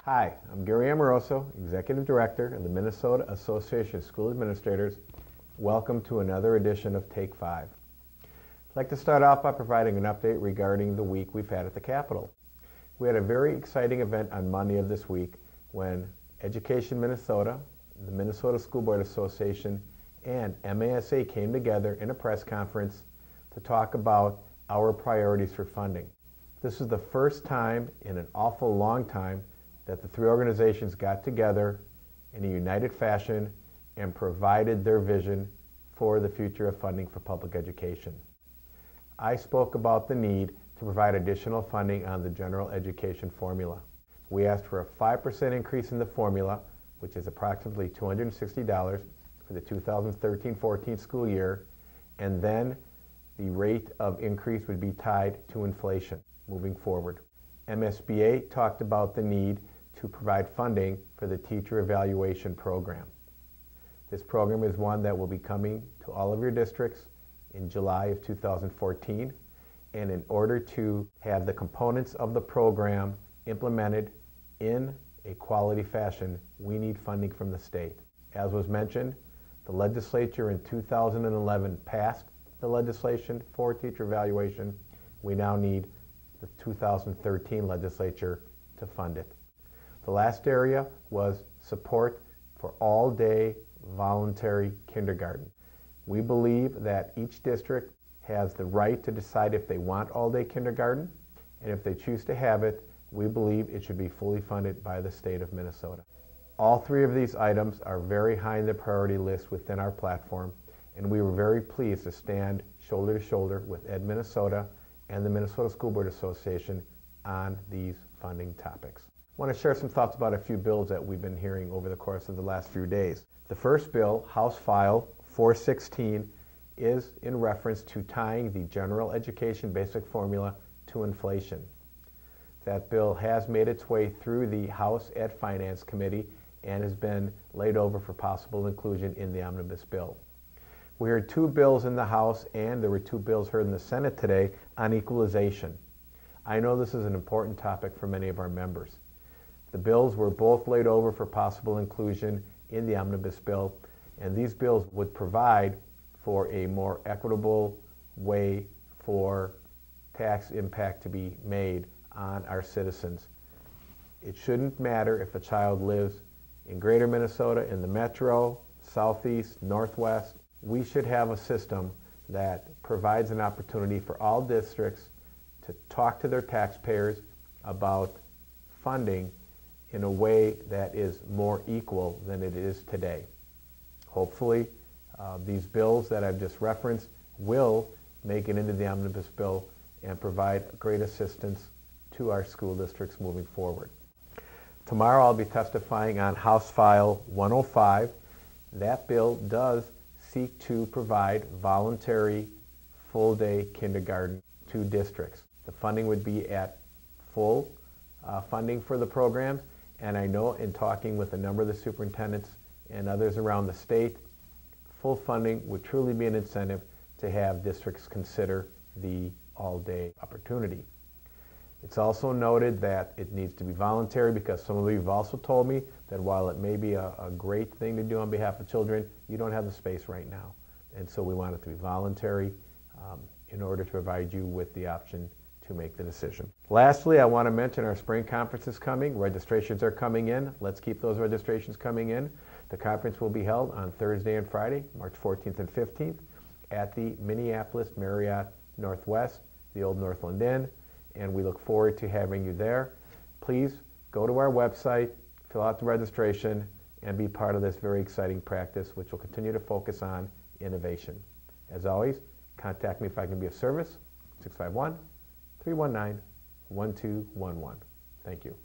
Hi, I'm Gary Amoroso, Executive Director of the Minnesota Association of School Administrators. Welcome to another edition of Take 5. I'd like to start off by providing an update regarding the week we've had at the Capitol. We had a very exciting event on Monday of this week when Education Minnesota, the Minnesota School Board Association, and MASA came together in a press conference to talk about our priorities for funding. This is the first time in an awful long time that the three organizations got together in a united fashion and provided their vision for the future of funding for public education. I spoke about the need to provide additional funding on the general education formula. We asked for a 5% increase in the formula, which is approximately $260 for the 2013-14 school year, and then the rate of increase would be tied to inflation moving forward. MSBA talked about the need to provide funding for the teacher evaluation program. This program is one that will be coming to all of your districts in July of 2014, and in order to have the components of the program implemented in a quality fashion, we need funding from the state. As was mentioned, the legislature in 2011 passed the legislation for teacher evaluation. We now need the 2013 legislature to fund it. The last area was support for all-day voluntary kindergarten. We believe that each district has the right to decide if they want all-day kindergarten, and if they choose to have it, we believe it should be fully funded by the state of Minnesota. All three of these items are very high in the priority list within our platform, and we were very pleased to stand shoulder to shoulder with Ed Minnesota and the Minnesota School Board Association on these funding topics. I want to share some thoughts about a few bills that we've been hearing over the course of the last few days. The first bill, House File 416, is in reference to tying the general education basic formula to inflation. That bill has made its way through the House Ed Finance Committee and has been laid over for possible inclusion in the omnibus bill. We heard two bills in the House, and there were two bills heard in the Senate today on equalization. I know this is an important topic for many of our members. The bills were both laid over for possible inclusion in the omnibus bill, and these bills would provide for a more equitable way for tax impact to be made on our citizens. It shouldn't matter if a child lives in greater Minnesota, in the metro, southeast, northwest. We should have a system that provides an opportunity for all districts to talk to their taxpayers about funding in a way that is more equal than it is today. Hopefully, these bills that I've just referenced will make it into the omnibus bill and provide great assistance to our school districts moving forward. Tomorrow I'll be testifying on House File 105. That bill does seek to provide voluntary full-day kindergarten to districts. The funding would be at full funding for the programs, and I know in talking with a number of the superintendents and others around the state, full funding would truly be an incentive to have districts consider the all-day opportunity. It's also noted that it needs to be voluntary because some of you have also told me that while it may be a great thing to do on behalf of children, you don't have the space right now. And so we want it to be voluntary in order to provide you with the option to make the decision. Lastly, I want to mention our spring conference is coming. Registrations are coming in. Let's keep those registrations coming in. The conference will be held on Thursday and Friday, March 14th and 15th at the Minneapolis Marriott Northwest, the old Northland Inn, and we look forward to having you there. Please go to our website, fill out the registration, and be part of this very exciting practice, which will continue to focus on innovation. As always, contact me if I can be of service, 651-319-1211. Thank you.